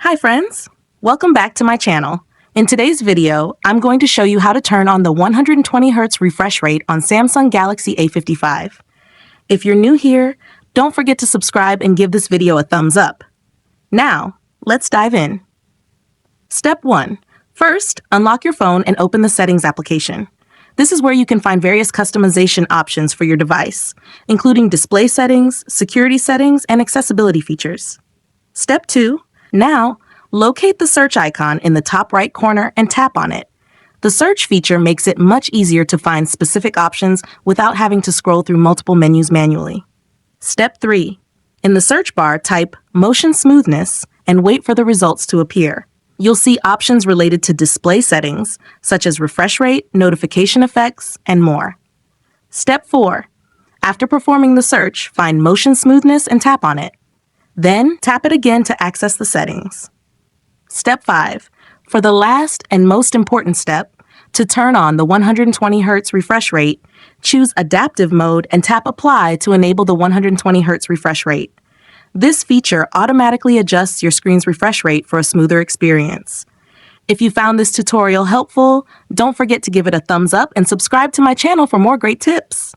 Hi friends! Welcome back to my channel. In today's video, I'm going to show you how to turn on the 120Hz refresh rate on Samsung Galaxy A55. If you're new here, don't forget to subscribe and give this video a thumbs up. Now, let's dive in. Step 1. First, unlock your phone and open the Settings application. This is where you can find various customization options for your device, including display settings, security settings, and accessibility features. Step 2. Now, locate the search icon in the top right corner and tap on it. The search feature makes it much easier to find specific options without having to scroll through multiple menus manually. Step 3. In the search bar, type Motion Smoothness and wait for the results to appear. You'll see options related to display settings, such as refresh rate, notification effects, and more. Step 4. After performing the search, find Motion Smoothness and tap on it. Then, tap it again to access the settings. Step 5. For the last and most important step, to turn on the 120Hz refresh rate, choose Adaptive Mode and tap Apply to enable the 120Hz refresh rate. This feature automatically adjusts your screen's refresh rate for a smoother experience. If you found this tutorial helpful, don't forget to give it a thumbs up and subscribe to my channel for more great tips.